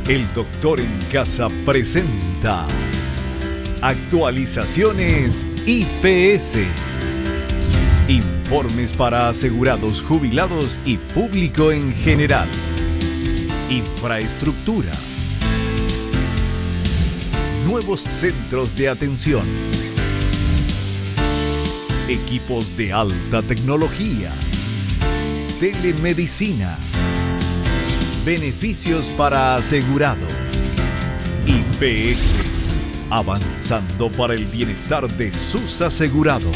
El Doctor en Casa presenta Actualizaciones IPS. Informes para asegurados, jubilados y público en general. Infraestructura. Nuevos centros de atención. Equipos de alta tecnología. Telemedicina. Beneficios para asegurados. IPS. Avanzando para el bienestar de sus asegurados.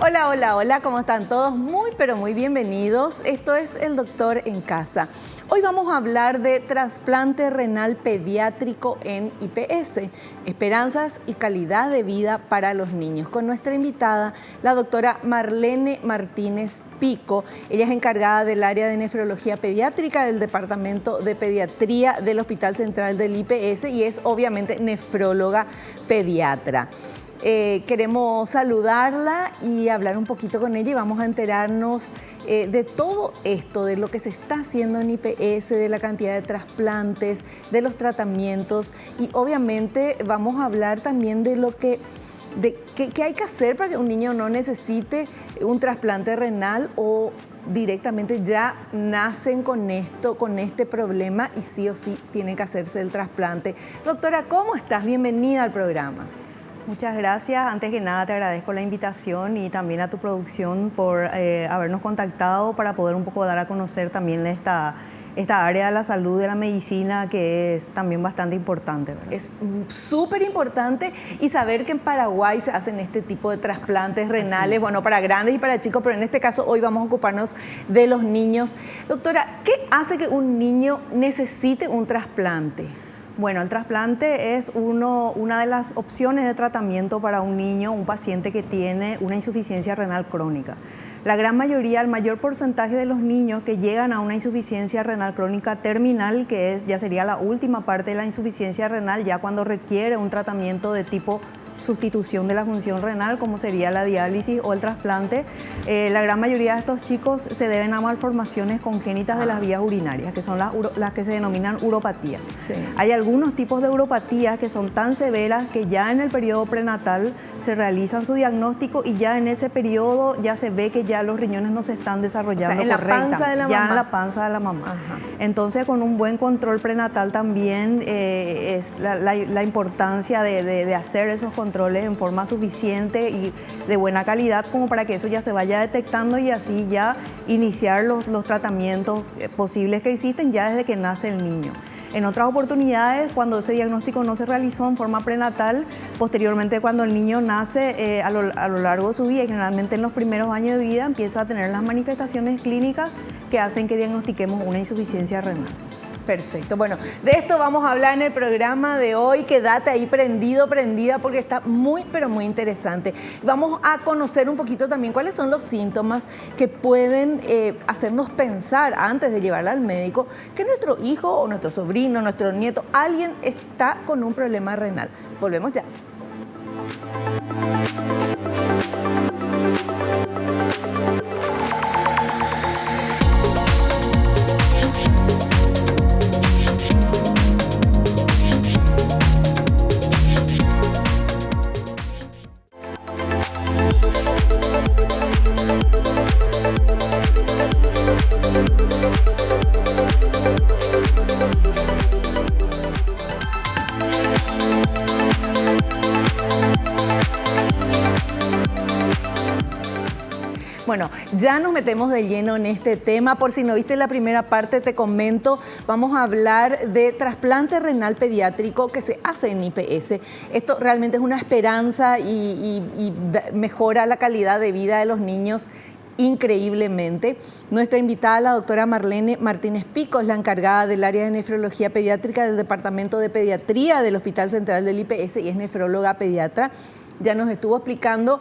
Hola, hola, hola, ¿cómo están todos? Muy, pero muy bienvenidos. Esto es El Doctor en Casa. Hoy vamos a hablar de trasplante renal pediátrico en IPS, esperanzas y calidad de vida para los niños, con nuestra invitada, la doctora Marlene Martínez Pico. Ella es encargada del área de nefrología pediátrica del Departamento de Pediatría del Hospital Central del IPS y es obviamente nefróloga pediatra. Queremos saludarla y hablar un poquito con ella y vamos a enterarnos de todo esto, de lo que se está haciendo en IPS, de la cantidad de trasplantes, de los tratamientos y obviamente vamos a hablar también de lo que qué hay que hacer para que un niño no necesite un trasplante renal o directamente ya nacen con esto, con este problema y sí o sí tienen que hacerse el trasplante. Doctora, ¿cómo estás? Bienvenida al programa. Muchas gracias. Antes que nada te agradezco la invitación y también a tu producción por habernos contactado para poder un poco dar a conocer también esta área de la salud, de la medicina, que es también bastante importante, ¿verdad? Es súper importante y saber que en Paraguay se hacen este tipo de trasplantes renales, bueno, para grandes y para chicos, pero en este caso hoy vamos a ocuparnos de los niños. Doctora, ¿qué hace que un niño necesite un trasplante? Bueno, el trasplante es una de las opciones de tratamiento para un niño, un paciente que tiene una insuficiencia renal crónica. La gran mayoría, el mayor porcentaje de los niños que llegan a una insuficiencia renal crónica terminal, que ya sería la última parte de la insuficiencia renal, ya cuando requiere un tratamiento de tipo sustitución de la función renal, como sería la diálisis o el trasplante, la gran mayoría de estos chicos se deben a malformaciones congénitas de las vías urinarias, que son las que se denominan uropatías. Sí. Hay algunos tipos de uropatías que son tan severas que ya en el periodo prenatal se realizan su diagnóstico y ya en ese periodo ya se ve que ya los riñones no se están desarrollando correctamente. Ya en la panza de la mamá. Ajá. Entonces, con un buen control prenatal también es la importancia de hacer esos controles en forma suficiente y de buena calidad como para que eso ya se vaya detectando y así ya iniciar los tratamientos posibles que existen ya desde que nace el niño. En otras oportunidades, cuando ese diagnóstico no se realizó en forma prenatal, posteriormente cuando el niño nace a lo largo de su vida, y generalmente en los primeros años de vida, empieza a tener las manifestaciones clínicas que hacen que diagnostiquemos una insuficiencia renal. Perfecto. Bueno, de esto vamos a hablar en el programa de hoy. Quédate ahí prendido, prendida, porque está muy, pero muy interesante. Vamos a conocer un poquito también cuáles son los síntomas que pueden hacernos pensar antes de llevarla al médico que nuestro hijo o nuestro sobrino, nuestro nieto, alguien está con un problema renal. Volvemos ya. Bueno, ya nos metemos de lleno en este tema. Por si no viste la primera parte, te comento, vamos a hablar de trasplante renal pediátrico que se hace en IPS. Esto realmente es una esperanza y mejora la calidad de vida de los niños increíblemente. Nuestra invitada, la doctora Marlene Martínez Pico, es la encargada del área de nefrología pediátrica del Departamento de Pediatría del Hospital Central del IPS y es nefróloga pediatra. Ya nos estuvo explicando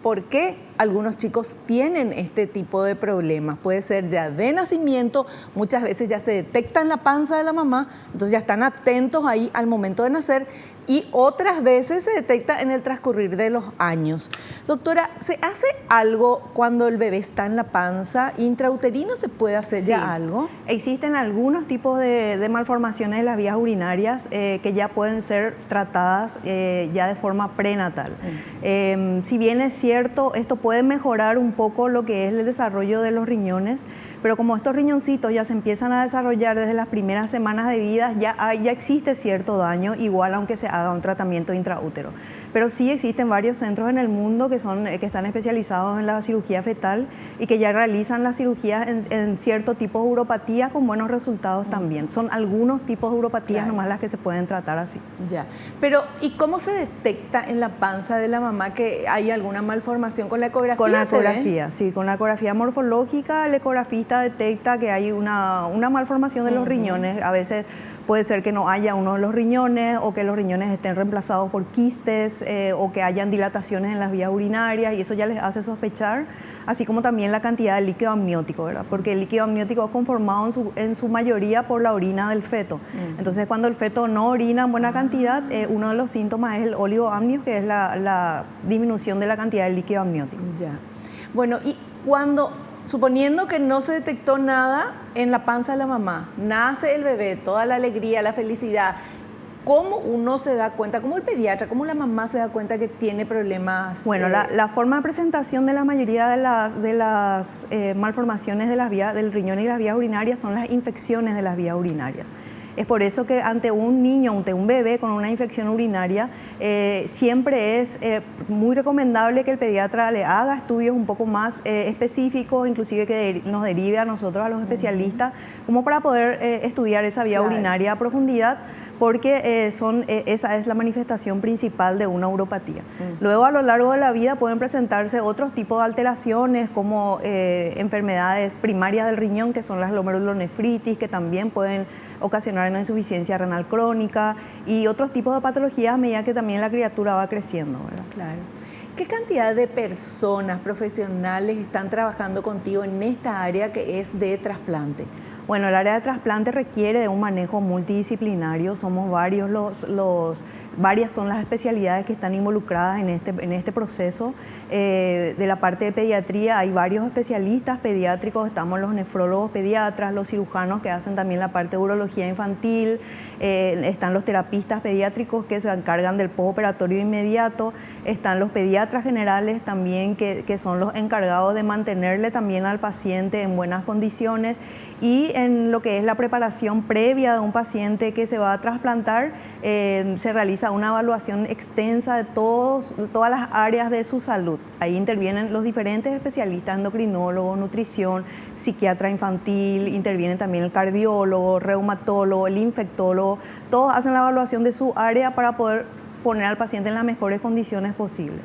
por qué algunos chicos tienen este tipo de problemas. Puede ser ya de nacimiento, muchas veces ya se detecta en la panza de la mamá, entonces ya están atentos ahí al momento de nacer, y otras veces se detecta en el transcurrir de los años. Doctora, ¿se hace algo cuando el bebé está en la panza? ¿Intrauterino se puede hacer ya algo? Existen algunos tipos de malformaciones de las vías urinarias que ya pueden ser tratadas ya de forma prenatal. Si bien es cierto, esto puede mejorar un poco lo que es el desarrollo de los riñones, pero como estos riñoncitos ya se empiezan a desarrollar desde las primeras semanas de vida, ya existe cierto daño, igual aunque se haga un tratamiento intraútero. Pero sí existen varios centros en el mundo que están especializados en la cirugía fetal y que ya realizan las cirugías en cierto tipo de uropatías con buenos resultados también. Son algunos tipos de uropatías nomás las que se pueden tratar así. Ya, pero ¿y cómo se detecta en la panza de la mamá que hay alguna malformación con la ecografía? Con la ecografía, sí, con la ecografía morfológica, el ecografista detecta que hay una malformación de los riñones. A veces puede ser que no haya uno de los riñones o que los riñones estén reemplazados por quistes o que hayan dilataciones en las vías urinarias, y eso ya les hace sospechar, así como también la cantidad de líquido amniótico, ¿verdad? Porque el líquido amniótico es conformado en su mayoría por la orina del feto. Entonces, cuando el feto no orina en buena cantidad, uno de los síntomas es el oligoamnios, que es la disminución de la cantidad de líquido amniótico. Ya. Bueno, y suponiendo que no se detectó nada en la panza de la mamá, nace el bebé, toda la alegría, la felicidad, ¿cómo uno se da cuenta, cómo el pediatra, cómo la mamá se da cuenta que tiene problemas? Bueno, la forma de presentación de la mayoría de las malformaciones de las vías, del riñón y las vías urinarias son las infecciones de las vías urinarias. Es por eso que ante un niño, ante un bebé con una infección urinaria, siempre es muy recomendable que el pediatra le haga estudios un poco más específicos, inclusive que nos derive a nosotros, a los especialistas, como para poder estudiar esa vía urinaria a profundidad, porque esa es la manifestación principal de una uropatía. Luego, a lo largo de la vida pueden presentarse otros tipos de alteraciones, como enfermedades primarias del riñón, que son las glomerulonefritis, que también pueden ocasionar una insuficiencia renal crónica, y otros tipos de patologías a medida que también la criatura va creciendo, ¿verdad? Claro. ¿Qué cantidad de personas profesionales están trabajando contigo en esta área que es de trasplante? Bueno, el área de trasplante requiere de un manejo multidisciplinario. Somos varias son las especialidades que están involucradas en este proceso. De la parte de pediatría hay varios especialistas pediátricos, estamos los nefrólogos pediatras, los cirujanos que hacen también la parte de urología infantil, están los terapistas pediátricos que se encargan del postoperatorio inmediato, están los pediatras generales también que son los encargados de mantenerle también al paciente en buenas condiciones, y en lo que es la preparación previa de un paciente que se va a trasplantar, se realiza una evaluación extensa de todas las áreas de su salud. Ahí intervienen los diferentes especialistas, endocrinólogos, nutrición, psiquiatra infantil, interviene también el cardiólogo, reumatólogo, el infectólogo. Todos hacen la evaluación de su área para poder poner al paciente en las mejores condiciones posibles.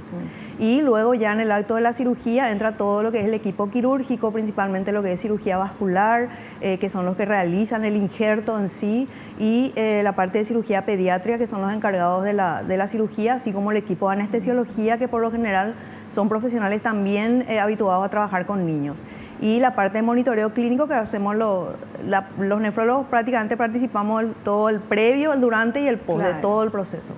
Y luego ya en el acto de la cirugía entra todo lo que es el equipo quirúrgico, principalmente lo que es cirugía vascular, que son los que realizan el injerto en sí, y la parte de cirugía pediátrica, que son los encargados de la cirugía, así como el equipo de anestesiología, que por lo general son profesionales también habituados a trabajar con niños. Y la parte de monitoreo clínico que hacemos los nefrólogos, prácticamente participamos todo el previo, el durante y el post de todo el proceso.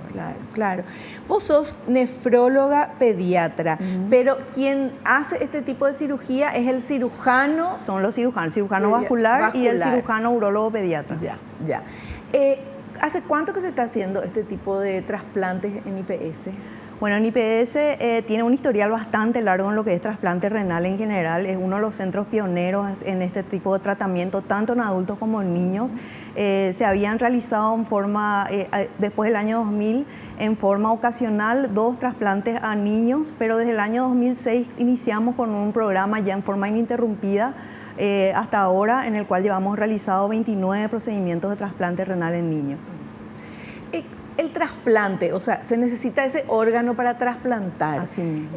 Claro. Vos sos nefróloga pediatra, pero quien hace este tipo de cirugía es el cirujano. Son los cirujanos, cirujano vascular y el cirujano urólogo pediatra. Ya. ¿Hace cuánto que se está haciendo este tipo de trasplantes en IPS? Bueno, en IPS tiene un historial bastante largo en lo que es trasplante renal en general. Es uno de los centros pioneros en este tipo de tratamiento, tanto en adultos como en niños. Se habían realizado después del año 2000, en forma ocasional, 2 trasplantes a niños, pero desde el año 2006 iniciamos con un programa ya en forma ininterrumpida hasta ahora, en el cual llevamos realizado 29 procedimientos de trasplante renal en niños. el trasplante, o sea, se necesita ese órgano para trasplantar. Así mismo.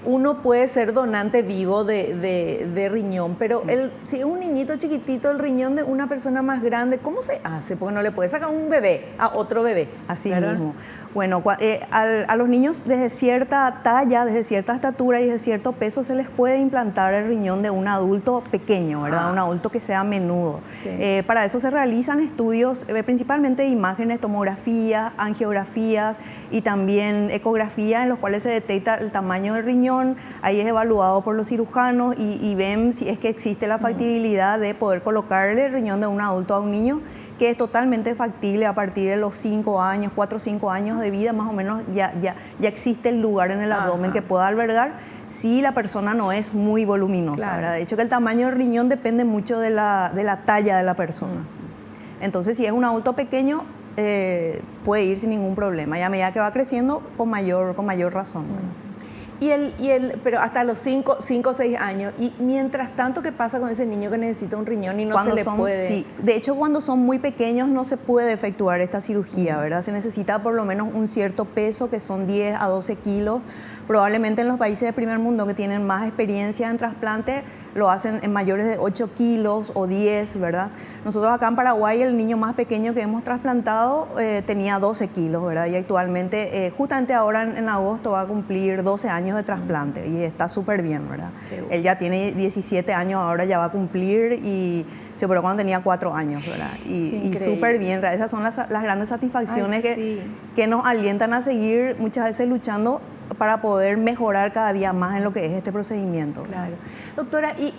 Uno puede ser donante vivo de riñón, pero si es un niñito chiquitito, el riñón de una persona más grande, ¿cómo se hace? Porque no le puede sacar un bebé a otro bebé. Así ¿verdad? mismo. Bueno, a los niños desde cierta talla, desde cierta estatura y desde cierto peso se les puede implantar el riñón de un adulto pequeño, ¿verdad? Un adulto que sea menudo. Sí. Para eso se realizan estudios, principalmente de imágenes, tomografías, angiografías y también ecografías en los cuales se detecta el tamaño del riñón. Ahí es evaluado por los cirujanos y ven si es que existe la factibilidad de poder colocarle el riñón de un adulto a un niño, que es totalmente factible a partir de los 5 años, 4 o 5 años de vida, más o menos ya existe el lugar en el abdomen que pueda albergar si la persona no es muy voluminosa. Claro. ¿Verdad? De hecho, que el tamaño del riñón depende mucho de la talla de la persona. Entonces, si es un adulto pequeño, puede ir sin ningún problema. Y a medida que va creciendo, con mayor razón. Pero hasta los 5 o 6 años. Y mientras tanto, ¿qué pasa con ese niño que necesita un riñón y no se le puede? Sí. De hecho, cuando son muy pequeños no se puede efectuar esta cirugía, ¿verdad? Se necesita por lo menos un cierto peso, que son 10 a 12 kilos. Probablemente en los países de primer mundo que tienen más experiencia en trasplante lo hacen en mayores de 8 kilos o 10, ¿verdad? Nosotros acá en Paraguay el niño más pequeño que hemos trasplantado tenía 12 kilos, ¿verdad? Y actualmente, justamente ahora en agosto va a cumplir 12 años de trasplante y está súper bien, ¿verdad? Él ya tiene 17 años, ahora ya va a cumplir y se operó cuando tenía 4 años, ¿verdad? Y súper bien, ¿verdad? Esas son las grandes satisfacciones que nos alientan a seguir muchas veces luchando para poder mejorar cada día más en lo que es este procedimiento. Claro. Doctora, ¿y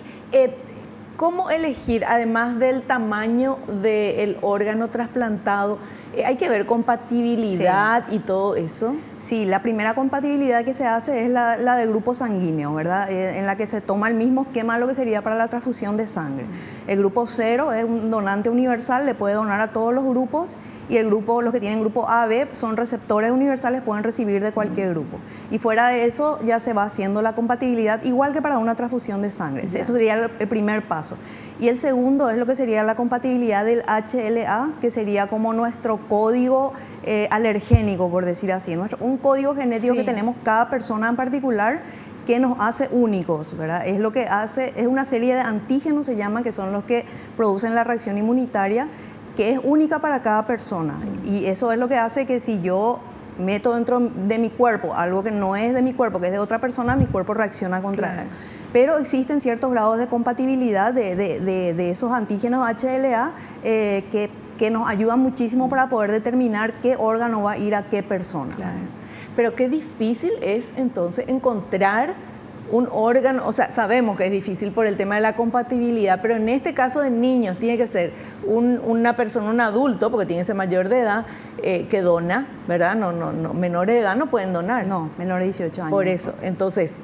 cómo elegir, además del tamaño del órgano trasplantado, hay que ver compatibilidad y todo eso? Sí, la primera compatibilidad que se hace es la de grupo sanguíneo, ¿verdad? En la que se toma el mismo esquema de lo que sería para la transfusión de sangre. El grupo 0 es un donante universal, le puede donar a todos los grupos. Y los que tienen grupo A, B, son receptores universales, pueden recibir de cualquier grupo. Y fuera de eso ya se va haciendo la compatibilidad, igual que para una transfusión de sangre. Eso sería el primer paso. Y el segundo es lo que sería la compatibilidad del HLA, que sería como nuestro código alergénico, por decir así. Un código genético que tenemos cada persona en particular, que nos hace únicos, ¿verdad? Es lo que hace, es una serie de antígenos, se llaman, que son los que producen la reacción inmunitaria, que es única para cada persona. Y eso es lo que hace que si yo meto dentro de mi cuerpo algo que no es de mi cuerpo, que es de otra persona, mi cuerpo reacciona contra eso. Pero existen ciertos grados de compatibilidad de esos antígenos HLA que nos ayudan muchísimo para poder determinar qué órgano va a ir a qué persona. Claro. Pero qué difícil es entonces encontrar un órgano, o sea, sabemos que es difícil por el tema de la compatibilidad, pero en este caso de niños tiene que ser una persona, un adulto, porque tiene que ser mayor de edad, que dona, ¿verdad? No, menores de edad no pueden donar. No, menores de 18 años. Por eso, entonces,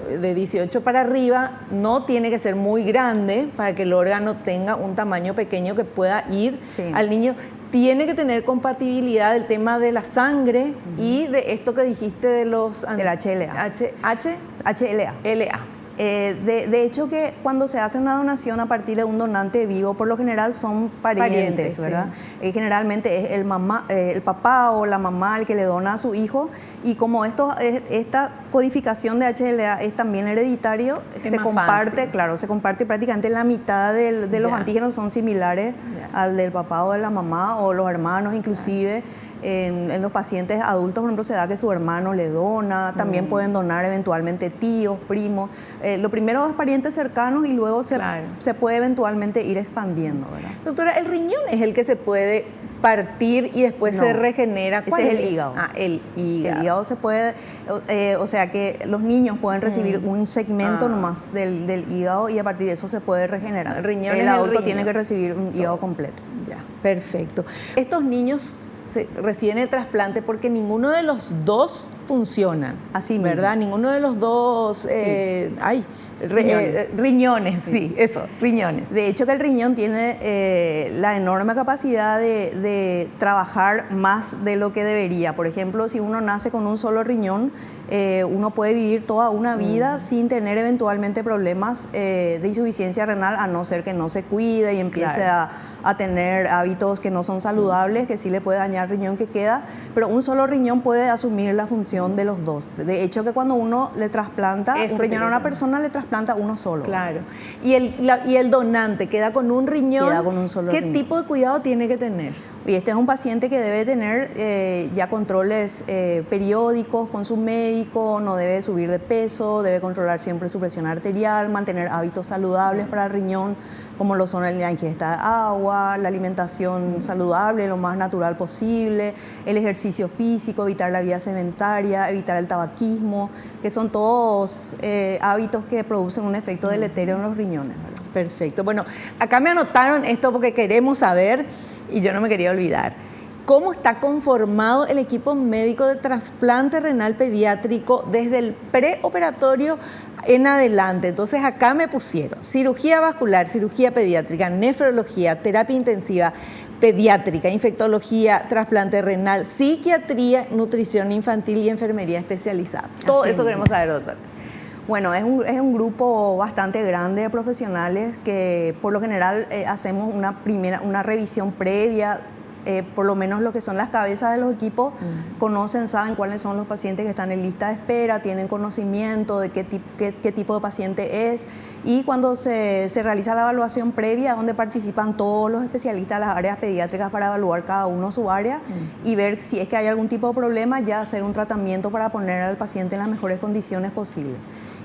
de 18 para arriba no tiene que ser muy grande para que el órgano tenga un tamaño pequeño que pueda ir al niño. Tiene que tener compatibilidad del tema de la sangre y de esto que dijiste de los... Del HLA. HLA. LA. De hecho, que cuando se hace una donación a partir de un donante vivo, por lo general son parientes, ¿verdad? Generalmente es el papá o la mamá el que le dona a su hijo, y como esta codificación de HLA es también hereditario, se comparte prácticamente la mitad de los antígenos son similares al del papá o de la mamá o los hermanos inclusive. En los pacientes adultos, por ejemplo, se da que su hermano le dona, también pueden donar eventualmente tíos, primos. Lo primero es parientes cercanos y luego se puede eventualmente ir expandiendo, ¿verdad? Doctora, ¿el riñón es el que se puede partir y después se regenera? Ese es el hígado. El hígado. El hígado se puede, o sea que los niños pueden recibir un segmento nomás del hígado y a partir de eso se puede regenerar. El adulto tiene que recibir un hígado completo. Ya, perfecto. Estos niños reciben el trasplante porque ninguno de los dos funciona. Así mismo. ¿Verdad? Ninguno de los dos... Riñones, sí, eso, riñones. De hecho que el riñón tiene la enorme capacidad de trabajar más de lo que debería. Por ejemplo, si uno nace con un solo riñón, uno puede vivir toda una vida sin tener eventualmente problemas de insuficiencia renal, a no ser que no se cuide y empiece a tener hábitos que no son saludables, que sí le puede dañar el riñón que queda, pero un solo riñón puede asumir la función de los dos. De hecho que cuando uno le trasplanta un riñón a una persona, le trasplanta uno solo. Claro. ¿Y el donante queda con un riñón? Queda con un solo riñón. ¿Qué tipo de cuidado tiene que tener? Y este es un paciente que debe tener ya controles periódicos con su médico, no debe subir de peso, debe controlar siempre su presión arterial, mantener hábitos saludables para el riñón, como lo son la ingesta de agua, la alimentación saludable, lo más natural posible, el ejercicio físico, evitar la vida sedentaria, evitar el tabaquismo, que son todos hábitos que producen un efecto deleterio en los riñones, ¿verdad? Perfecto. Bueno, acá me anotaron esto porque queremos saber, y yo no me quería olvidar, cómo está conformado el equipo médico de trasplante renal pediátrico desde el preoperatorio en adelante. Entonces acá me pusieron cirugía vascular, cirugía pediátrica, nefrología, terapia intensiva pediátrica, infectología, trasplante renal, psiquiatría, nutrición infantil y enfermería especializada. Todo eso queremos saber, doctor. Bueno, es un grupo bastante grande de profesionales que por lo general hacemos una revisión previa. Por lo menos lo que son las cabezas de los equipos conocen, saben cuáles son los pacientes que están en lista de espera, tienen conocimiento de qué tipo de paciente es, y cuando se realiza la evaluación previa, donde participan todos los especialistas de las áreas pediátricas para evaluar cada uno su área y ver si es que hay algún tipo de problema, ya hacer un tratamiento para poner al paciente en las mejores condiciones posibles.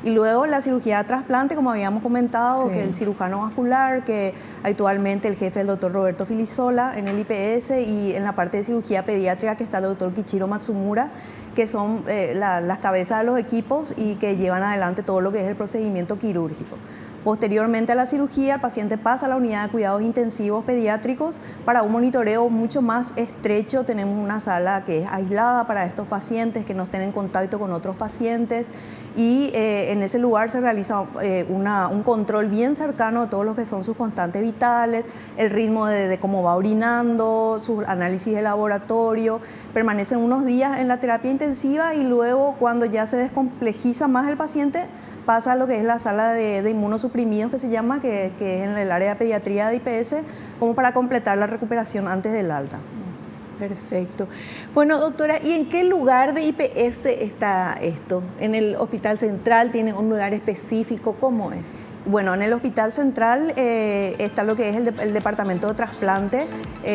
Y luego la cirugía de trasplante, como habíamos comentado, que el cirujano vascular, que actualmente el jefe es el doctor Roberto Filisola en el IPS, y en la parte de cirugía pediátrica que está el doctor Kichiro Matsumura, que son las cabezas de los equipos y que llevan adelante todo lo que es el procedimiento quirúrgico. Posteriormente a la cirugía, el paciente pasa a la unidad de cuidados intensivos pediátricos para un monitoreo mucho más estrecho. Tenemos una sala que es aislada para estos pacientes que no estén en contacto con otros pacientes, y en ese lugar se realiza un control bien cercano de todo lo que son sus constantes vitales, el ritmo de cómo va orinando, sus análisis de laboratorio. Permanecen unos días en la terapia intensiva y luego, cuando ya se descomplejiza más el paciente, pasa a lo que es la sala de inmunosuprimidos, que se llama, que es en el área de pediatría de IPS, como para completar la recuperación antes del alta. Perfecto. Bueno, doctora, ¿y en qué lugar de IPS está esto? ¿En el Hospital Central tiene un lugar específico? ¿Cómo es? Bueno, en el Hospital Central está lo que es el departamento de trasplante,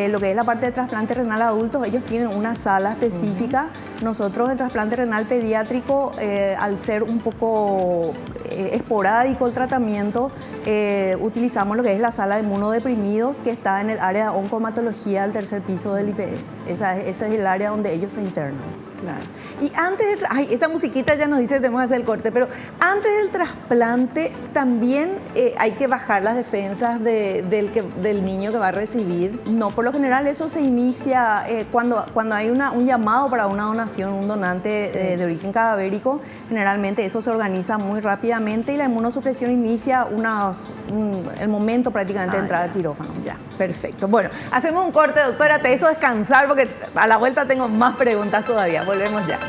lo que es la parte de trasplante renal adultos. Ellos tienen una sala específica. Nosotros, el trasplante renal pediátrico, al ser un poco esporádico el tratamiento, utilizamos lo que es la sala de inmunodeprimidos, que está en el área de oncohematología del tercer piso del IPS. Ese es el área donde ellos se internan. Claro. Y antes de esta musiquita ya nos dice que tenemos que hacer el corte, pero antes del trasplante también hay que bajar las defensas del niño que va a recibir. No, por lo general eso se inicia cuando hay un llamado para una donación, un donante de origen cadavérico. Generalmente eso se organiza muy rápidamente y la inmunosupresión inicia el momento prácticamente de entrar al quirófano. Ya, perfecto. Bueno, hacemos un corte, doctora, te dejo descansar porque a la vuelta tengo más preguntas todavía. Volvemos ya.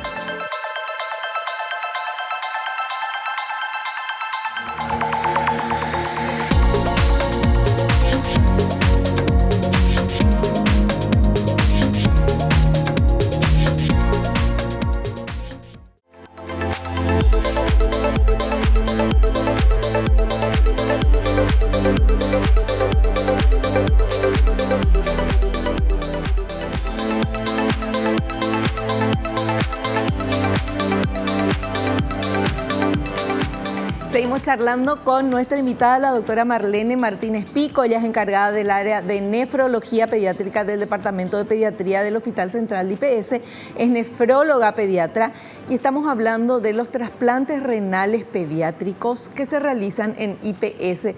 Seguimos charlando con nuestra invitada, la doctora Marlene Martínez Pico. Ella es encargada del área de nefrología pediátrica del Departamento de Pediatría del Hospital Central de IPS. Es nefróloga pediatra y estamos hablando de los trasplantes renales pediátricos que se realizan en IPS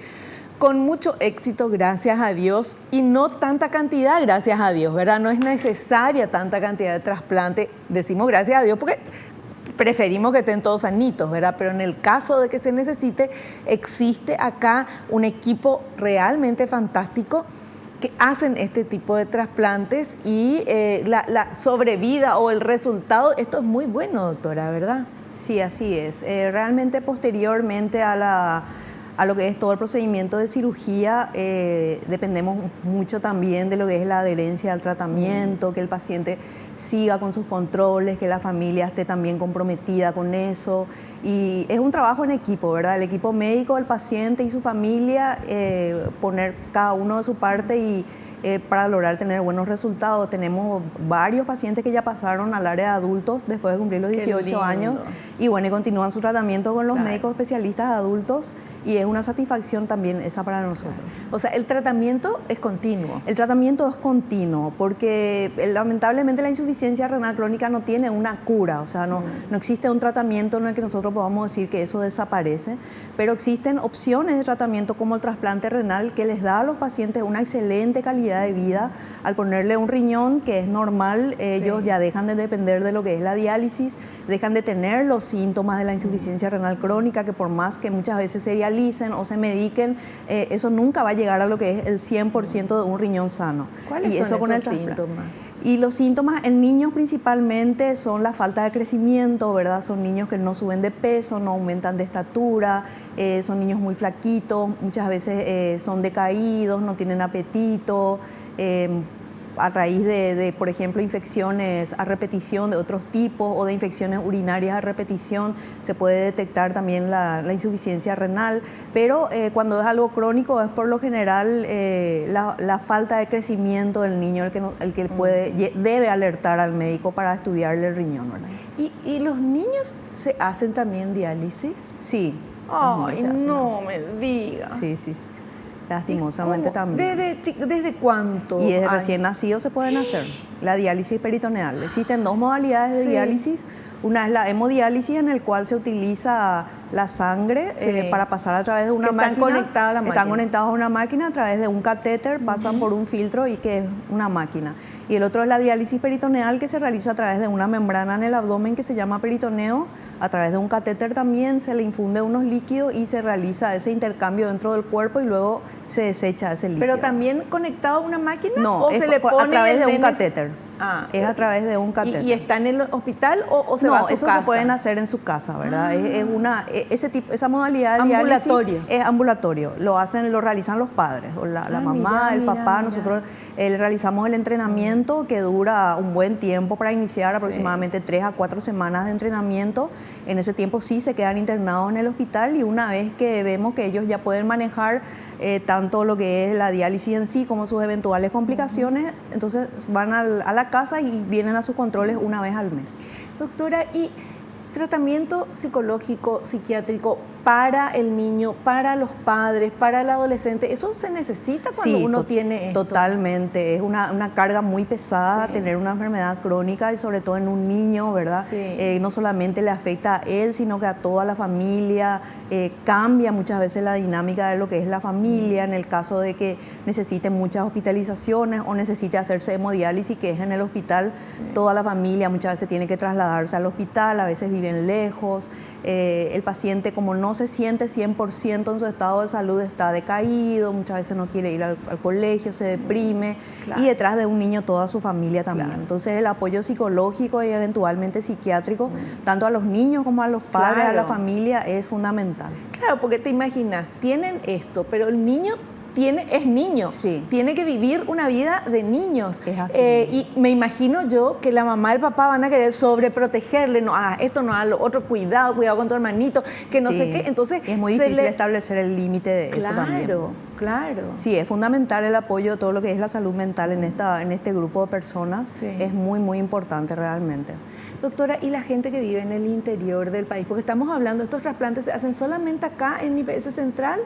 con mucho éxito, gracias a Dios, y no tanta cantidad, gracias a Dios, ¿verdad? No es necesaria tanta cantidad de trasplante. Decimos gracias a Dios porque preferimos que estén todos sanitos, ¿verdad? Pero en el caso de que se necesite, existe acá un equipo realmente fantástico que hacen este tipo de trasplantes y la sobrevida o el resultado, esto es muy bueno, doctora, ¿verdad? Sí, así es. Realmente posteriormente a lo que es todo el procedimiento de cirugía, dependemos mucho también de lo que es la adherencia al tratamiento, que el paciente siga con sus controles, que la familia esté también comprometida con eso. Y es un trabajo en equipo, ¿verdad? El equipo médico, el paciente y su familia, poner cada uno de su parte y para lograr tener buenos resultados. Tenemos varios pacientes que ya pasaron al área de adultos después de cumplir los 18 años y bueno, y continúan su tratamiento con los médicos especialistas de adultos y es una satisfacción también esa para nosotros. O sea, el tratamiento es continuo. El tratamiento es continuo porque lamentablemente la insuficiencia renal crónica no tiene una cura, o sea, no existe un tratamiento en el que nosotros podamos decir que eso desaparece, pero existen opciones de tratamiento como el trasplante renal que les da a los pacientes una excelente calidad de vida. Al ponerle un riñón que es normal, ellos ya dejan de depender de lo que es la diálisis, dejan de tener los síntomas de la insuficiencia renal crónica, que por más que muchas veces se dialicen o se mediquen, eso nunca va a llegar a lo que es el 100% de un riñón sano. ¿Cuáles y son eso con esos el síntomas? Y los síntomas en niños principalmente son la falta de crecimiento, ¿verdad? Son niños que no suben de peso, no aumentan de estatura, son niños muy flaquitos, muchas veces son decaídos, no tienen apetito, a raíz por ejemplo, infecciones a repetición de otros tipos o de infecciones urinarias a repetición, se puede detectar también la insuficiencia renal, pero cuando es algo crónico es por lo general la falta de crecimiento del niño el que debe alertar al médico para estudiarle el riñón, ¿verdad? ¿Y los niños se hacen también diálisis? Sí. Ay, no me diga. Sí, sí. Lastimosamente también. ¿Desde cuánto? Y desde recién nacido se pueden hacer la diálisis peritoneal. Existen dos modalidades de diálisis. Una es la hemodiálisis, en el cual se utiliza la sangre para pasar a través de una máquina. Están conectados a la máquina. Están conectados a una máquina a través de un catéter, pasan por un filtro y que es una máquina. Y el otro es la diálisis peritoneal, que se realiza a través de una membrana en el abdomen que se llama peritoneo. A través de un catéter también se le infunde unos líquidos y se realiza ese intercambio dentro del cuerpo y luego se desecha ese líquido. ¿Pero también conectado a una máquina? No, ¿O se le pone a través de un catéter. Es a través de un catéter. ¿Y está en el hospital o se va a su casa? No, eso se pueden hacer en su casa, ¿verdad? Esa modalidad de diálisis es ambulatorio. Lo realizan los padres, o la mamá, el papá. Nosotros realizamos el entrenamiento que dura un buen tiempo para iniciar, aproximadamente 3 a 4 semanas de entrenamiento. En ese tiempo sí se quedan internados en el hospital y una vez que vemos que ellos ya pueden manejar tanto lo que es la diálisis en sí como sus eventuales complicaciones, entonces van a la casa y vienen a sus controles una vez al mes. Doctora, ¿y tratamiento psicológico, psiquiátrico para el niño, para los padres, para el adolescente? ¿Eso se necesita cuando uno tiene esto? Totalmente. Es una carga muy pesada tener una enfermedad crónica y sobre todo en un niño, ¿verdad? No solamente le afecta a él, sino que a toda la familia. Cambia muchas veces la dinámica de lo que es la familia en el caso de que necesite muchas hospitalizaciones o necesite hacerse hemodiálisis, que es en el hospital. Toda la familia muchas veces tiene que trasladarse al hospital, a veces viven lejos. El paciente, como no se siente 100% en su estado de salud, está decaído, muchas veces no quiere ir al colegio, se deprime, y detrás de un niño toda su familia también. Entonces el apoyo psicológico y eventualmente psiquiátrico, tanto a los niños como a los padres, a la familia, es fundamental. Claro, porque te imaginas, tienen esto, pero el niño es niño, tiene que vivir una vida de niños. Es así. Y me imagino yo que la mamá y el papá van a querer sobreprotegerle, no hagas esto, no hagas lo otro, cuidado con tu hermanito, que no sé qué. Entonces es muy difícil establecer el límite de eso también. Claro. Sí, es fundamental el apoyo de todo lo que es la salud mental en este grupo de personas. Es muy, muy importante realmente. Doctora, ¿y la gente que vive en el interior del país? Porque estamos hablando, estos trasplantes se hacen solamente acá en IPS Central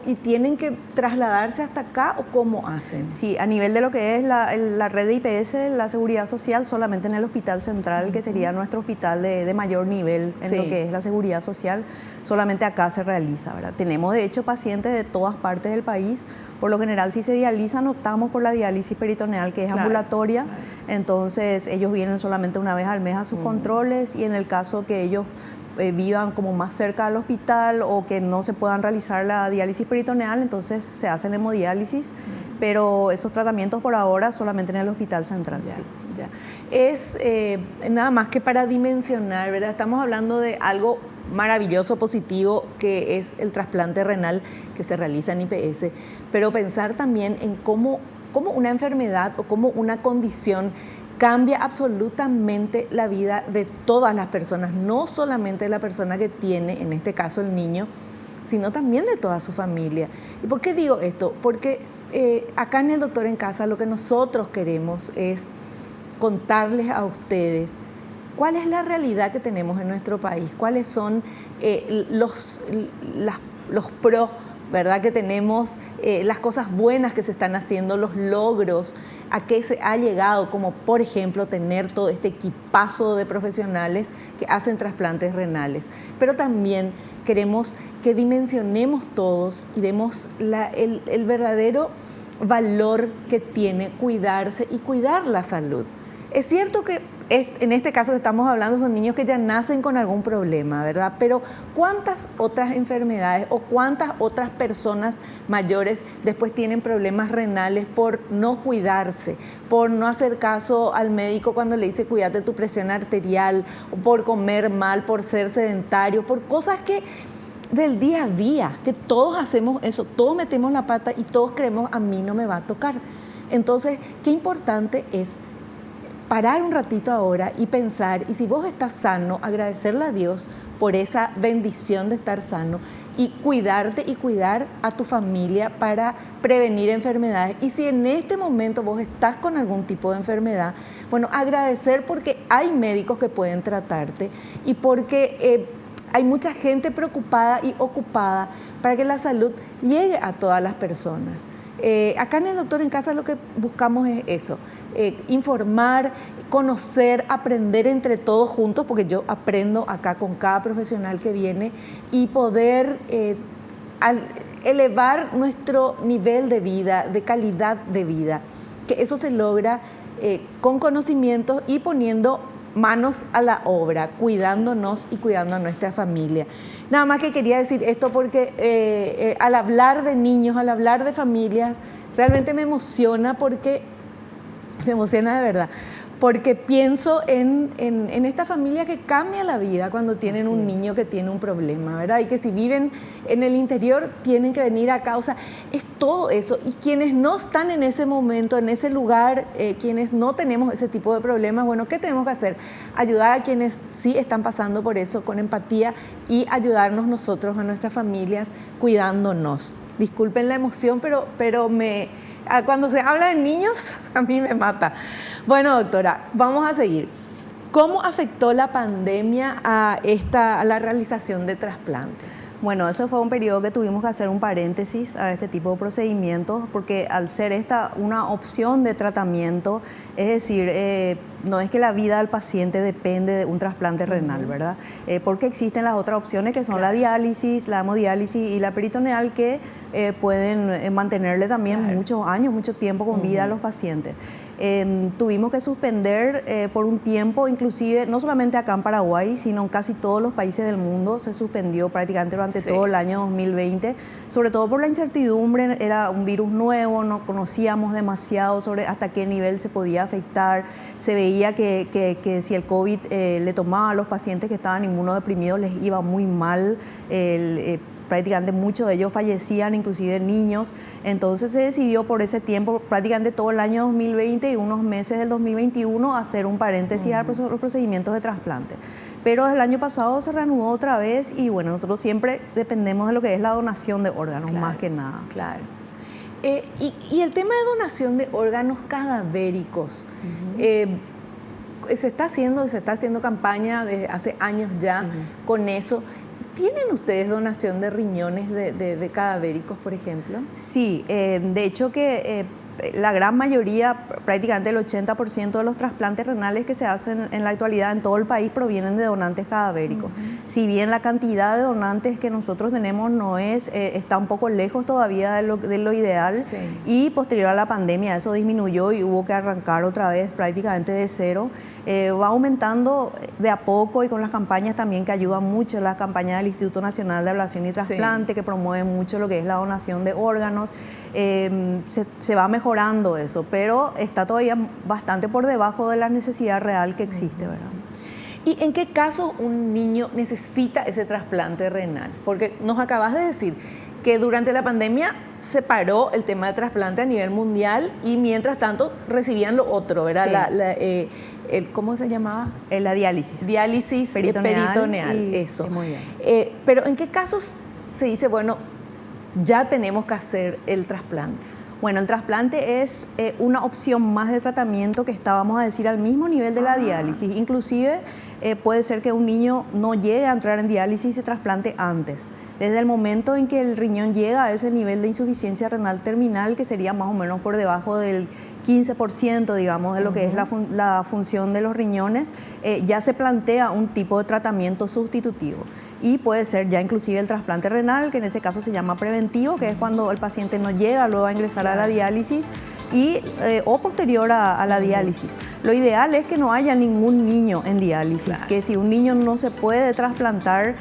y tienen que trasladarse hasta acá, ¿o cómo hacen? Sí, a nivel de lo que es la red de IPS, la seguridad social, solamente en el Hospital Central, que sería nuestro hospital de mayor nivel en lo que es la seguridad social, solamente acá se realiza, ¿verdad? Tenemos de hecho pacientes de todas partes del país, Por lo general, si se dializan, optamos por la diálisis peritoneal, que es ambulatoria. Entonces, ellos vienen solamente una vez al mes a sus controles, y en el caso que ellos vivan como más cerca del hospital o que no se puedan realizar la diálisis peritoneal, entonces se hacen hemodiálisis, pero esos tratamientos por ahora solamente en el hospital central. Ya, Sí. ya. Es nada más que para dimensionar, ¿verdad? Estamos hablando de algo maravilloso, positivo, que es el trasplante renal que se realiza en IPS, pero pensar también en cómo una enfermedad o cómo una condición cambia absolutamente la vida de todas las personas, no solamente de la persona que tiene, en este caso el niño, sino también de toda su familia. ¿Y por qué digo esto? Porque acá en El Doctor en Casa lo que nosotros queremos es contarles a ustedes cuál es la realidad que tenemos en nuestro país, cuáles son los pros, ¿verdad?, que tenemos, las cosas buenas que se están haciendo, los logros, a qué se ha llegado, como por ejemplo tener todo este equipazo de profesionales que hacen trasplantes renales. Pero también queremos que dimensionemos todos y demos el verdadero valor que tiene cuidarse y cuidar la salud. Es cierto que en este caso que estamos hablando son niños que ya nacen con algún problema, ¿verdad? Pero ¿cuántas otras enfermedades o cuántas otras personas mayores después tienen problemas renales por no cuidarse, por no hacer caso al médico cuando le dice cuídate tu presión arterial, o por comer mal, por ser sedentario, por cosas que del día a día, que todos hacemos eso, todos metemos la pata y todos creemos a mí no me va a tocar? Entonces, qué importante es parar un ratito ahora y pensar, y si vos estás sano, agradecerle a Dios por esa bendición de estar sano y cuidarte y cuidar a tu familia para prevenir enfermedades. Y si en este momento vos estás con algún tipo de enfermedad, bueno, agradecer porque hay médicos que pueden tratarte y porque hay mucha gente preocupada y ocupada para que la salud llegue a todas las personas. Acá en El Doctor en Casa lo que buscamos es eso, informar, conocer, aprender entre todos juntos, porque yo aprendo acá con cada profesional que viene, y poder elevar nuestro nivel de vida, de calidad de vida, que eso se logra con conocimientos y poniendo manos a la obra, cuidándonos y cuidando a nuestra familia. Nada más que quería decir esto porque al hablar de niños, al hablar de familias, realmente me emociona porque, me emociona de verdad, porque pienso en esta familia que cambia la vida cuando tienen un niño que tiene un problema, ¿verdad? Y que si viven en el interior tienen que venir acá, o sea, es todo eso. Y quienes no están en ese momento, en ese lugar, quienes no tenemos ese tipo de problemas, bueno, ¿qué tenemos que hacer? Ayudar a quienes sí están pasando por eso con empatía y ayudarnos nosotros, a nuestras familias, cuidándonos. Disculpen la emoción, pero cuando se habla de niños, a mí me mata. Bueno, doctora, vamos a seguir. ¿Cómo afectó la pandemia a la realización de trasplantes? Bueno, eso fue un periodo que tuvimos que hacer un paréntesis a este tipo de procedimientos, porque al ser esta una opción de tratamiento, es decir, no es que la vida del paciente depende de un trasplante renal, ¿verdad? Porque existen las otras opciones que son la diálisis, la hemodiálisis y la peritoneal, que pueden mantenerle también muchos años, mucho tiempo con vida a los pacientes. Tuvimos que suspender por un tiempo, inclusive no solamente acá en Paraguay, sino en casi todos los países del mundo se suspendió prácticamente durante todo el año 2020, sobre todo por la incertidumbre. Era un virus nuevo, no conocíamos demasiado sobre hasta qué nivel se podía afectar. Se veía que si el COVID le tomaba a los pacientes que estaban inmunodeprimidos les iba muy mal. Prácticamente muchos de ellos fallecían, inclusive niños. Entonces se decidió por ese tiempo, prácticamente todo el año 2020 y unos meses del 2021, hacer un paréntesis a los procedimientos de trasplante. Pero el año pasado se reanudó otra vez y bueno, nosotros siempre dependemos de lo que es la donación de órganos, más que nada. Claro. Y el tema de donación de órganos cadavéricos, se está haciendo campaña desde hace años ya con eso. ¿Tienen ustedes donación de riñones de cadavéricos, por ejemplo? Sí, de hecho que la gran mayoría, prácticamente el 80% de los trasplantes renales que se hacen en la actualidad en todo el país provienen de donantes cadavéricos. Si bien la cantidad de donantes que nosotros tenemos no está un poco lejos todavía de lo ideal, y posterior a la pandemia eso disminuyó y hubo que arrancar otra vez prácticamente de cero. Va aumentando de a poco y con las campañas también que ayudan mucho, las campañas del Instituto Nacional de Ablación y Trasplante, que promueven mucho lo que es la donación de órganos. Se va mejorando eso, pero está todavía bastante por debajo de la necesidad real que existe, ¿verdad? ¿Y en qué caso un niño necesita ese trasplante renal? Porque nos acabas de decir que durante la pandemia se paró el tema de trasplante a nivel mundial y mientras tanto recibían lo otro, ¿verdad? Sí. ¿Cómo se llamaba? La diálisis. Diálisis peritoneal, eso. Pero ¿en qué casos se dice, bueno, ya tenemos que hacer el trasplante? Bueno, el trasplante es una opción más de tratamiento que está, vamos a decir, al mismo nivel de la diálisis. Inclusive puede ser que un niño no llegue a entrar en diálisis y se trasplante antes. Desde el momento en que el riñón llega a ese nivel de insuficiencia renal terminal, que sería más o menos por debajo del 15%, digamos, de lo que es la función de los riñones, ya se plantea un tipo de tratamiento sustitutivo. Y puede ser ya inclusive el trasplante renal, que en este caso se llama preventivo, que es cuando el paciente no llega luego a ingresar a la diálisis o posterior a la diálisis. Lo ideal es que no haya ningún niño en diálisis, que si un niño no se puede trasplantar,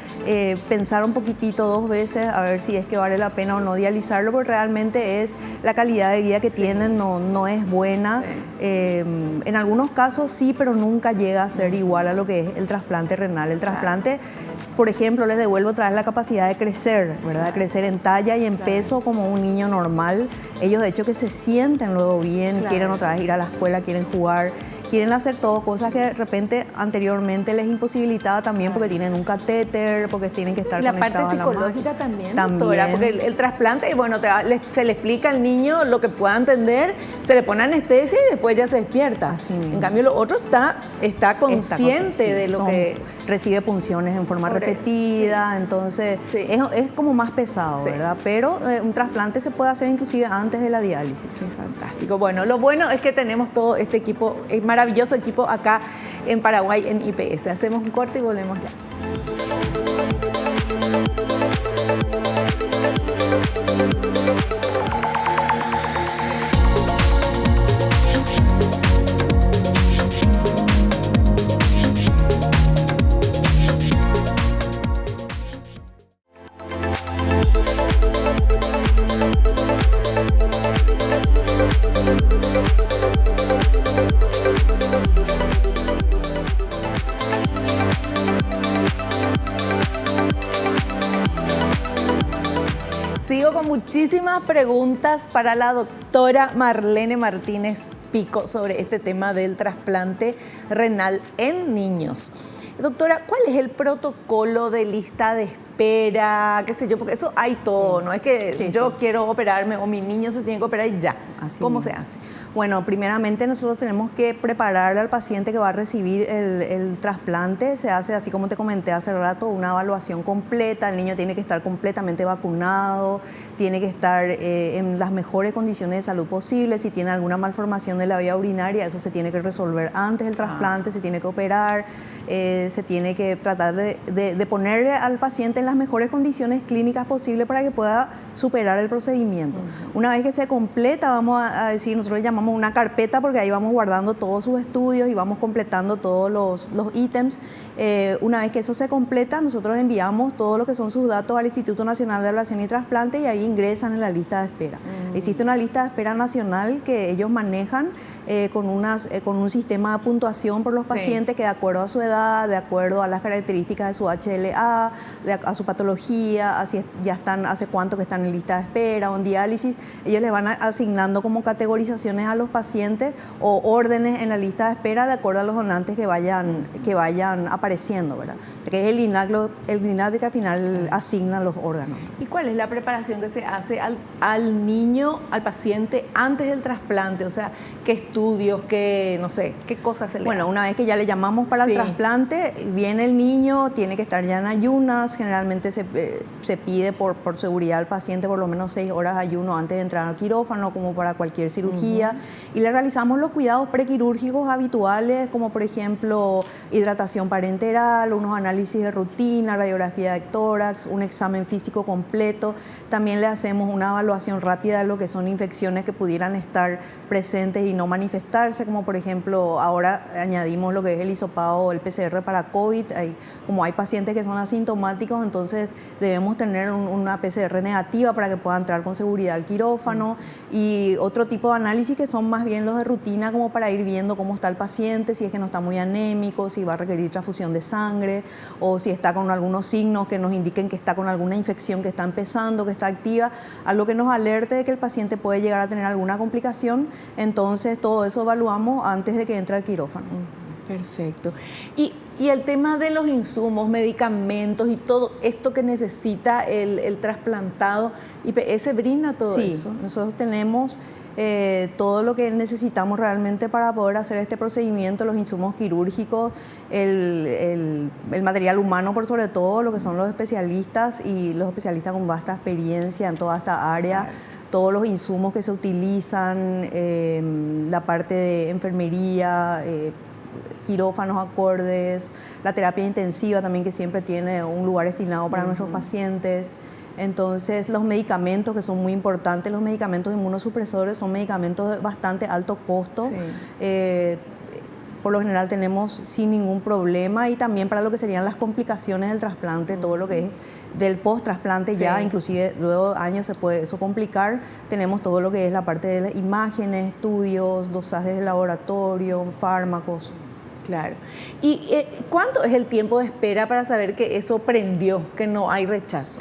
pensar un poquitito 2 veces a ver si es que vale la pena o no dializarlo, porque realmente la calidad de vida que tienen no es buena. En algunos casos sí, pero nunca llega a ser igual a lo que es el trasplante renal. El trasplante, por ejemplo, les devuelve otra vez la capacidad de crecer, ¿verdad? De crecer en talla y en peso como un niño normal. Ellos, de hecho, que se sienten luego bien, quieren otra vez ir a la escuela, quieren jugar, quieren hacer todo, cosas que de repente anteriormente les imposibilitaba también porque tienen un catéter, porque tienen que estar conectados a la máquina. La parte psicológica también, doctora, porque el trasplante, y bueno, se le explica al niño lo que pueda entender, se le pone anestesia y después ya se despierta. Así en cambio, lo otro está consciente de lo que... Recibe punciones en forma repetida, entonces es como más pesado, ¿verdad? Pero un trasplante se puede hacer inclusive antes de la diálisis. Sí, fantástico. Bueno, lo bueno es que tenemos todo este equipo, maravilloso equipo acá en Paraguay en IPS. Hacemos un corte y volvemos ya. Sigo con muchísimas preguntas para la doctora Marlene Martínez Pico sobre este tema del trasplante renal en niños. Doctora, ¿cuál es el protocolo de lista de espera? ¿Qué sé yo? Porque eso hay todo, no es que yo quiero operarme o mi niño se tiene que operar y ya. ¿Cómo se hace? Bueno, primeramente nosotros tenemos que prepararle al paciente que va a recibir el trasplante. Se hace, así como te comenté hace rato, una evaluación completa. El niño tiene que estar completamente vacunado, tiene que estar en las mejores condiciones de salud posibles. Si tiene alguna malformación de la vía urinaria, eso se tiene que resolver antes del trasplante, se tiene que operar, se tiene que tratar de ponerle al paciente en las mejores condiciones clínicas posibles para que pueda superar el procedimiento. Una vez que se completa, vamos a decir, nosotros le llamamos una carpeta porque ahí vamos guardando todos sus estudios y vamos completando todos los ítems. Una vez que eso se completa, nosotros enviamos todo lo que son sus datos al Instituto Nacional de Ablación y Trasplante y ahí ingresan en la lista de espera. Existe una lista de espera nacional que ellos manejan con un sistema de puntuación por los pacientes que de acuerdo a su edad, de acuerdo a las características de su HLA, a su patología, hace cuánto que están en lista de espera o en diálisis, ellos les van asignando como categorizaciones a los pacientes o órdenes en la lista de espera de acuerdo a los donantes que vayan apareciendo, ¿verdad? Que es el INAC que al final asigna los órganos. ¿Y cuál es la preparación que se hace al niño, al paciente antes del trasplante? O sea, ¿qué estudios, no sé, qué cosas se le hace? Una vez que ya le llamamos para el trasplante, viene el niño, tiene que estar ya en ayunas, generalmente se pide por seguridad al paciente por lo menos 6 horas de ayuno antes de entrar al quirófano, como para cualquier cirugía, y le realizamos los cuidados prequirúrgicos habituales, como por ejemplo hidratación parenteral, unos análisis de rutina, radiografía de tórax, un examen físico completo. También le hacemos una evaluación rápida de lo que son infecciones que pudieran estar presentes y no manifestarse, como por ejemplo ahora añadimos lo que es el hisopado o el PCR para COVID. Como hay pacientes que son asintomáticos, entonces debemos tener una PCR negativa para que pueda entrar con seguridad al quirófano, y otro tipo de análisis que son más bien los de rutina, como para ir viendo cómo está el paciente, si es que no está muy anémico, si va a requerir transfusión de sangre o si está con algunos signos que nos indiquen que está con alguna infección que está empezando, que está activa, algo que nos alerte de que el paciente puede llegar a tener alguna complicación. Entonces todo eso evaluamos antes de que entre al quirófano. Perfecto. Y el tema de los insumos, medicamentos y todo esto que necesita el trasplantado, ¿IPS brinda todo eso? Sí, nosotros tenemos todo lo que necesitamos realmente para poder hacer este procedimiento, los insumos quirúrgicos, el material humano por sobre todo, lo que son los especialistas y los especialistas con vasta experiencia en toda esta área. Claro. Todos los insumos que se utilizan, la parte de enfermería, quirófanos acordes, la terapia intensiva también, que siempre tiene un lugar destinado para nuestros pacientes. Entonces, los medicamentos, que son muy importantes, los medicamentos inmunosupresores son medicamentos de bastante alto costo. Sí. Por lo general tenemos sin ningún problema, y también para lo que serían las complicaciones del trasplante, todo lo que es del post-trasplante, ya inclusive luego de años se puede eso complicar. Tenemos todo lo que es la parte de las imágenes, estudios, dosajes de laboratorio, fármacos. Claro. ¿Y cuánto es el tiempo de espera para saber que eso prendió, que no hay rechazo?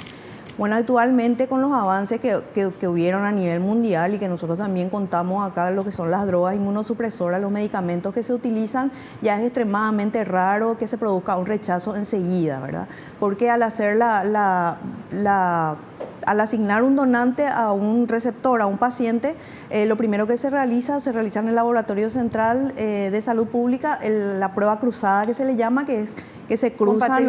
Bueno, actualmente con los avances que hubieron a nivel mundial y que nosotros también contamos acá, lo que son las drogas inmunosupresoras, los medicamentos que se utilizan, ya es extremadamente raro que se produzca un rechazo enseguida, ¿verdad? Porque al hacer al asignar un donante a un receptor, a un paciente, lo primero que se realiza en el Laboratorio Central de Salud Pública, la prueba cruzada que se le llama, que es que se cruzan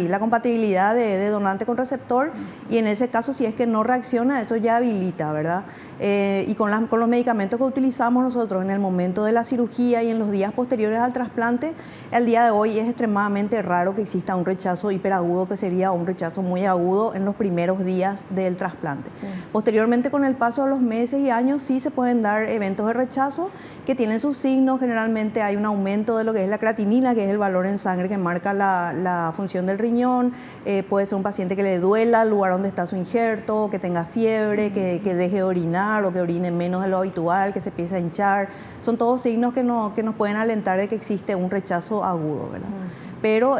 la compatibilidad de donante con receptor, y en ese caso, si es que no reacciona, eso ya habilita, ¿verdad? Y con los medicamentos que utilizamos nosotros en el momento de la cirugía y en los días posteriores al trasplante, el día de hoy es extremadamente raro que exista un rechazo hiperagudo, que sería un rechazo muy agudo en los primeros días del trasplante. Posteriormente, con el paso de los meses y años, sí se pueden dar eventos de rechazo que tienen sus signos. Generalmente hay un aumento de lo que es la creatinina, que es el valor en sangre que marca la función del riñón. Puede ser un paciente que le duela el lugar donde está su injerto, que tenga fiebre, que deje de orinar o que orine menos de lo habitual, que se empiece a hinchar. Son todos signos que nos pueden alentar de que existe un rechazo agudo, ¿verdad? Pero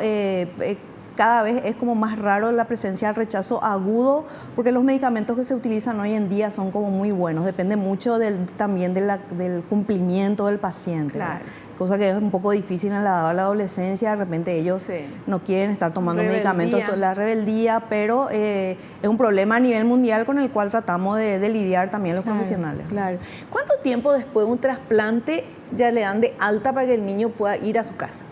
cada vez es como más raro la presencia del rechazo agudo, porque los medicamentos que se utilizan hoy en día son como muy buenos. Depende mucho también del cumplimiento del paciente. Claro. Cosa que es un poco difícil en la adolescencia. De repente ellos no quieren estar tomando medicamentos, la rebeldía, pero es un problema a nivel mundial con el cual tratamos de lidiar también los profesionales. Claro. ¿Cuánto tiempo después de un trasplante ya le dan de alta para que el niño pueda ir a su casa?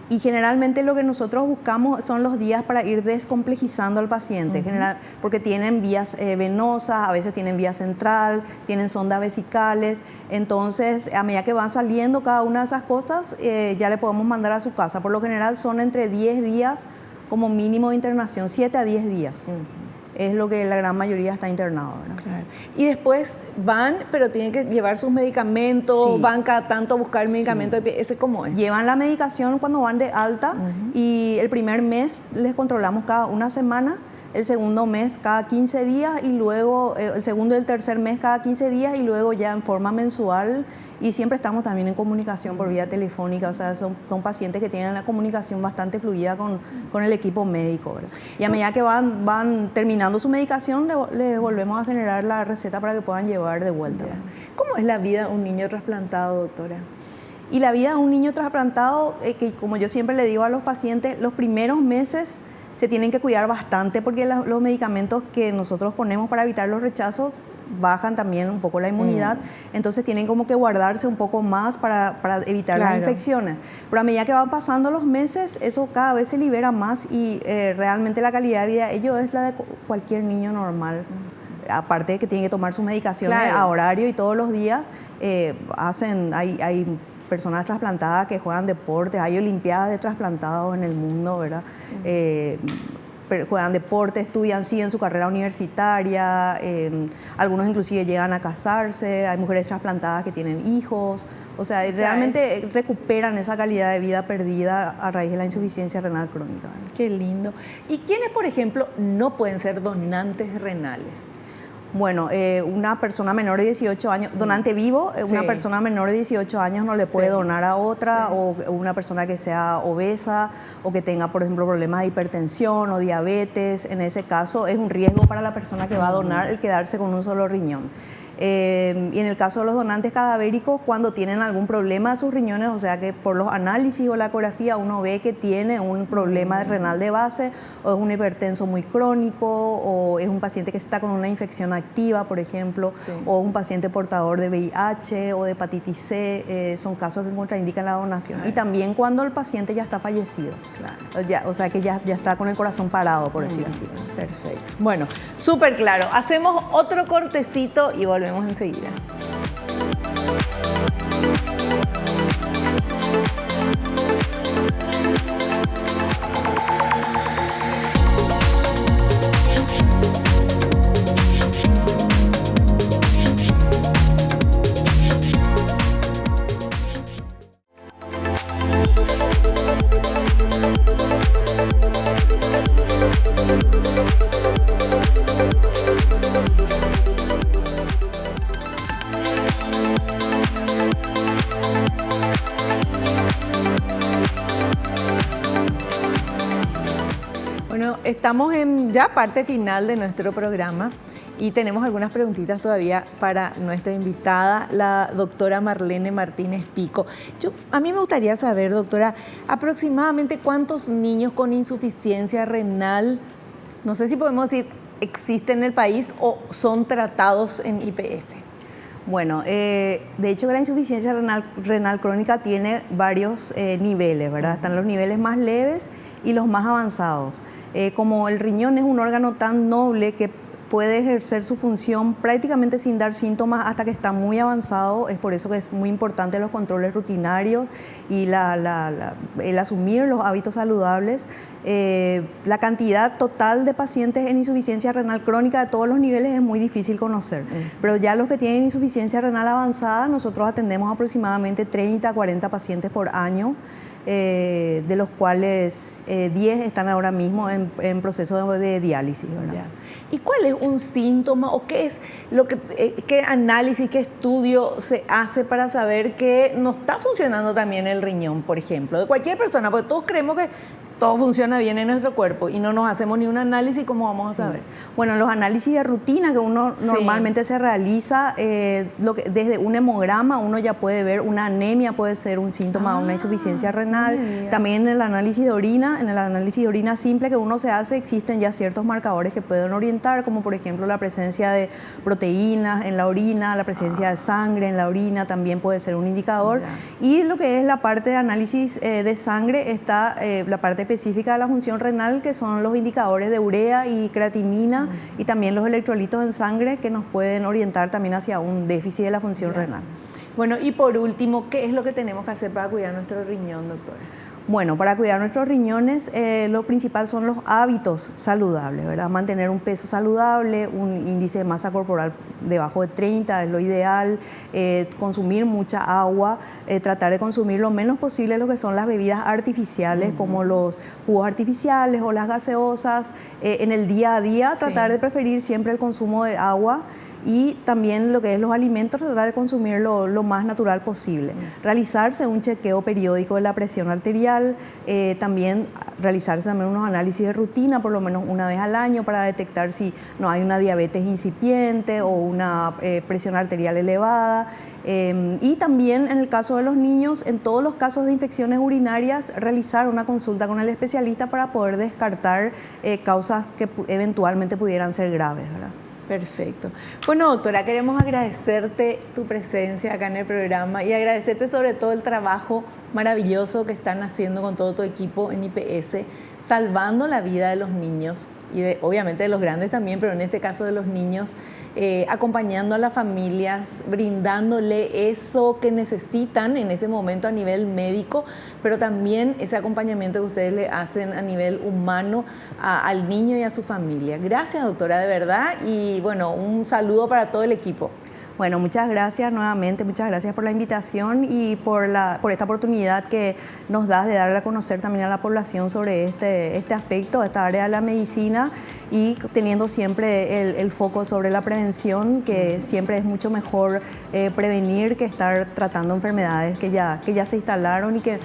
Y generalmente lo que nosotros buscamos son los días para ir descomplejizando al paciente, porque tienen vías venosas, a veces tienen vía central, tienen sondas vesicales. Entonces, a medida que van saliendo cada una de esas cosas, ya le podemos mandar a su casa. Por lo general son entre 10 días como mínimo de internación, 7 a 10 días. Es lo que la gran mayoría está internado, ¿verdad? Claro. Y después van, pero tienen que llevar sus medicamentos, van cada tanto a buscar el medicamento. ¿Ese cómo es? Llevan la medicación cuando van de alta, y el primer mes les controlamos cada una semana el segundo mes cada 15 días y luego el segundo y el tercer mes cada 15 días y luego ya en forma mensual. Y siempre estamos también en comunicación por vía telefónica, o sea, son pacientes que tienen una comunicación bastante fluida con el equipo médico, ¿verdad? Y a medida que van terminando su medicación, les volvemos a generar la receta para que puedan llevar de vuelta. ¿Cómo es la vida de un niño trasplantado, doctora? Y la vida de un niño trasplantado, que como yo siempre le digo a los pacientes, los primeros meses se tienen que cuidar bastante porque los medicamentos que nosotros ponemos para evitar los rechazos bajan también un poco la inmunidad, entonces tienen como que guardarse un poco más para evitar las infecciones. Pero a medida que van pasando los meses, eso cada vez se libera más y realmente la calidad de vida de ellos es la de cualquier niño normal. Aparte de que tienen que tomar sus medicaciones a horario y todos los días, hay personas trasplantadas que juegan deportes, hay olimpiadas de trasplantados en el mundo, ¿verdad? Juegan deporte, estudian, siguen su carrera universitaria, algunos inclusive llegan a casarse, hay mujeres trasplantadas que tienen hijos, o sea, realmente recuperan esa calidad de vida perdida a raíz de la insuficiencia renal crónica. Qué lindo. ¿Y quiénes, por ejemplo, no pueden ser donantes renales? Bueno, una persona menor de 18 años, donante vivo, una persona menor de 18 años no le puede donar a otra, o una persona que sea obesa o que tenga, por ejemplo, problemas de hipertensión o diabetes. En ese caso es un riesgo para la persona que va a donar el quedarse con un solo riñón. Y en el caso de los donantes cadavéricos, cuando tienen algún problema de sus riñones, o sea que por los análisis o la ecografía uno ve que tiene un problema renal de base, o es un hipertenso muy crónico, o es un paciente que está con una infección activa, por ejemplo, o un paciente portador de VIH o de hepatitis C, son casos que contraindican la donación. Y también cuando el paciente ya está fallecido, o sea que ya está con el corazón parado, por decir así. Perfecto. Bueno, súper claro. Hacemos otro cortecito y volvemos enseguida. Bueno, estamos en ya parte final de nuestro programa y tenemos algunas preguntitas todavía para nuestra invitada, la doctora Marlene Martínez Pico. A mí me gustaría saber, doctora, aproximadamente cuántos niños con insuficiencia renal, no sé si podemos decir, existen en el país o son tratados en IPS. Bueno, de hecho la insuficiencia renal crónica tiene varios niveles, ¿verdad? Están los niveles más leves y los más avanzados. Como el riñón es un órgano tan noble que puede ejercer su función prácticamente sin dar síntomas hasta que está muy avanzado, es por eso que es muy importante los controles rutinarios y el asumir los hábitos saludables. La cantidad total de pacientes en insuficiencia renal crónica de todos los niveles es muy difícil conocer, pero ya los que tienen insuficiencia renal avanzada, nosotros atendemos aproximadamente 30 a 40 pacientes por año, de los cuales 10 están ahora mismo en proceso de diálisis, ¿verdad? ¿Y cuál es un síntoma o qué es qué análisis, qué estudio se hace para saber que no está funcionando también el riñón, por ejemplo, de cualquier persona? Porque todos creemos que todo funciona bien en nuestro cuerpo y no nos hacemos ni un análisis, ¿cómo vamos a saber? Bueno, los análisis de rutina que uno normalmente se realiza, desde un hemograma uno ya puede ver una anemia, puede ser un síntoma de una insuficiencia renal. También en el análisis de orina simple que uno se hace, existen ya ciertos marcadores que pueden orientar, como por ejemplo la presencia de proteínas en la orina, la presencia de sangre en la orina también puede ser un indicador. Y lo que es la parte de análisis de sangre está la parte específica de la función renal, que son los indicadores de urea y creatinina y también los electrolitos en sangre que nos pueden orientar también hacia un déficit de la función renal. Bueno, y por último, ¿qué es lo que tenemos que hacer para cuidar nuestro riñón, doctora? Bueno, para cuidar nuestros riñones, lo principal son los hábitos saludables, ¿verdad? Mantener un peso saludable, un índice de masa corporal debajo de 30 es lo ideal, consumir mucha agua, tratar de consumir lo menos posible lo que son las bebidas artificiales, como los jugos artificiales o las gaseosas. En el día a día, tratar de preferir siempre el consumo de agua. Y también lo que es los alimentos, tratar de consumir lo más natural posible. Realizarse un chequeo periódico de la presión arterial, también realizarse también unos análisis de rutina, por lo menos una vez al año, para detectar si no hay una diabetes incipiente o una presión arterial elevada. Y también en el caso de los niños, en todos los casos de infecciones urinarias, realizar una consulta con el especialista para poder descartar causas que eventualmente pudieran ser graves, ¿verdad? Perfecto. Bueno, doctora, queremos agradecerte tu presencia acá en el programa y agradecerte sobre todo el trabajo maravilloso que están haciendo con todo tu equipo en IPS, salvando la vida de los niños y obviamente de los grandes también, pero en este caso de los niños, acompañando a las familias, brindándole eso que necesitan en ese momento a nivel médico, pero también ese acompañamiento que ustedes le hacen a nivel humano al niño y a su familia. Gracias, doctora, de verdad, y bueno, un saludo para todo el equipo. Bueno, muchas gracias nuevamente, muchas gracias por la invitación y por esta oportunidad que nos das de darle a conocer también a la población sobre este aspecto, esta área de la medicina, y teniendo siempre el foco sobre la prevención, que siempre es mucho mejor prevenir que estar tratando enfermedades que ya se instalaron y que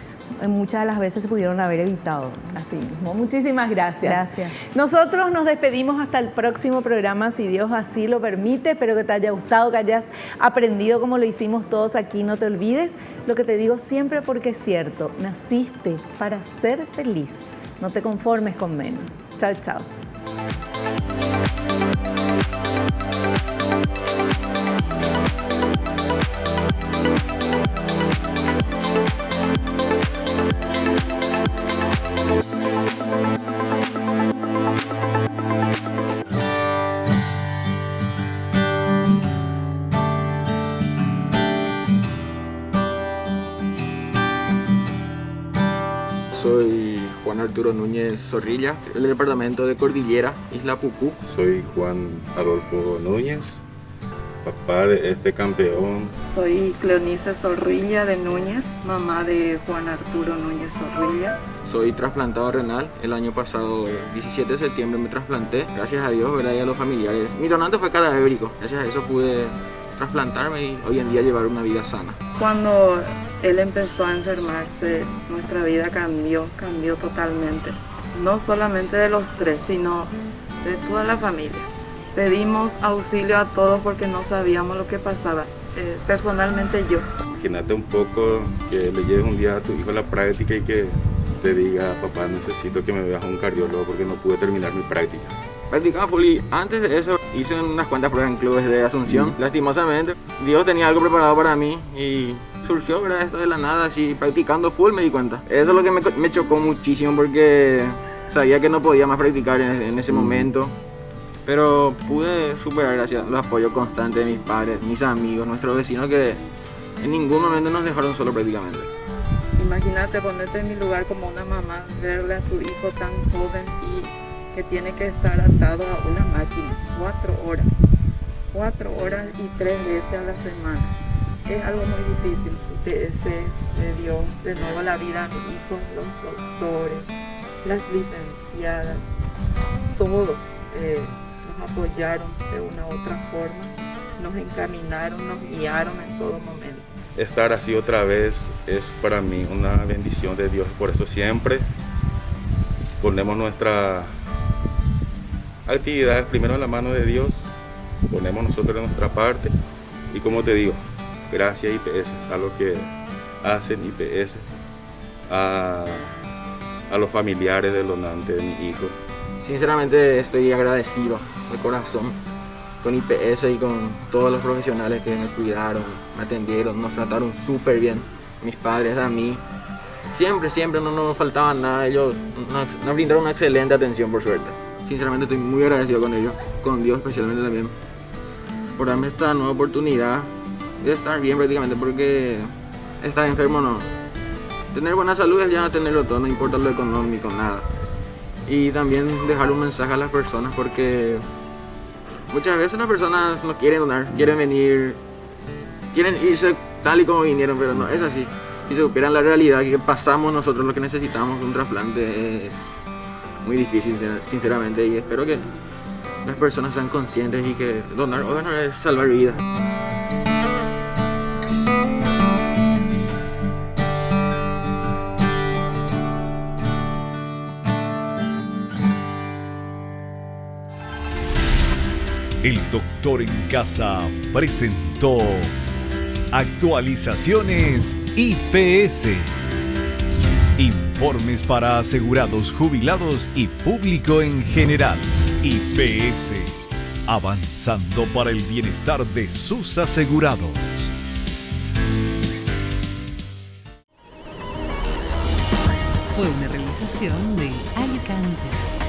muchas de las veces se pudieron haber evitado. Así mismo. Muchísimas gracias. Gracias. Nosotros nos despedimos hasta el próximo programa, si Dios así lo permite. Espero que te haya gustado, que hayas aprendido como lo hicimos todos aquí. No te olvides lo que te digo siempre porque es cierto. Naciste para ser feliz. No te conformes con menos. Chao, chao. Soy Juan Arturo Núñez Zorrilla, del departamento de Cordillera, Isla Pucú. Soy Juan Adolfo Núñez, papá de este campeón. Soy Cleonice Zorrilla de Núñez, mamá de Juan Arturo Núñez Zorrilla. Soy trasplantado renal. El año pasado, 17 de septiembre, me trasplanté. Gracias a Dios, ¿verdad? Y a los familiares. Mi donante fue cadavérico. Gracias a eso pude trasplantarme y hoy en día llevar una vida sana. Cuando él empezó a enfermarse, nuestra vida cambió totalmente. No solamente de los tres, sino de toda la familia. Pedimos auxilio a todos porque no sabíamos lo que pasaba. Personalmente yo. Imagínate un poco que le lleves un día a tu hijo a la práctica y que te diga, papá, necesito que me veas a un cardiólogo porque no pude terminar mi práctica. Practicaba poli. Antes de eso hice unas cuantas pruebas en clubes de Asunción. Lastimosamente, Dios tenía algo preparado para mí y surgió, ¿verdad? Esto de la nada, así practicando full me di cuenta. Eso es lo que me chocó muchísimo porque sabía que no podía más practicar en ese momento. Pero pude superar gracias al apoyo constante de mis padres, mis amigos, nuestros vecinos que en ningún momento nos dejaron solo prácticamente. Imagínate ponerte en mi lugar como una mamá, verle a tu hijo tan joven y que tiene que estar atado a una máquina 4 horas y 3 veces a la semana. Es algo muy difícil. IPS le dio de nuevo la vida a mi hijo, los doctores, las licenciadas, todos nos apoyaron de una u otra forma, nos encaminaron, nos guiaron en todo momento. Estar así otra vez es para mí una bendición de Dios, por eso siempre ponemos nuestras actividades primero en la mano de Dios, ponemos nosotros de nuestra parte y como te digo, gracias IPS a lo que hacen IPS, a los familiares del donante de mi hijo. Sinceramente estoy agradecido de corazón con IPS y con todos los profesionales que me cuidaron, me atendieron, nos trataron súper bien, mis padres, a mí. Siempre no nos faltaba nada, ellos nos brindaron una excelente atención por suerte. Sinceramente estoy muy agradecido con ellos, con Dios especialmente también, por darme esta nueva oportunidad de estar bien prácticamente, porque estar enfermo tener buena salud es ya tenerlo todo, no importa lo económico, nada. Y también dejar un mensaje a las personas, porque muchas veces las personas no quieren donar, quieren venir, quieren irse tal y como vinieron, pero no es así. Si se supieran la realidad que pasamos nosotros, lo que necesitamos un trasplante es muy difícil, sinceramente, y espero que las personas sean conscientes y que donar órganos es salvar vidas. El Doctor en Casa presentó Actualizaciones IPS. Informes para asegurados, jubilados y público en general. IPS. Avanzando para el bienestar de sus asegurados. Fue una realización de Alicante.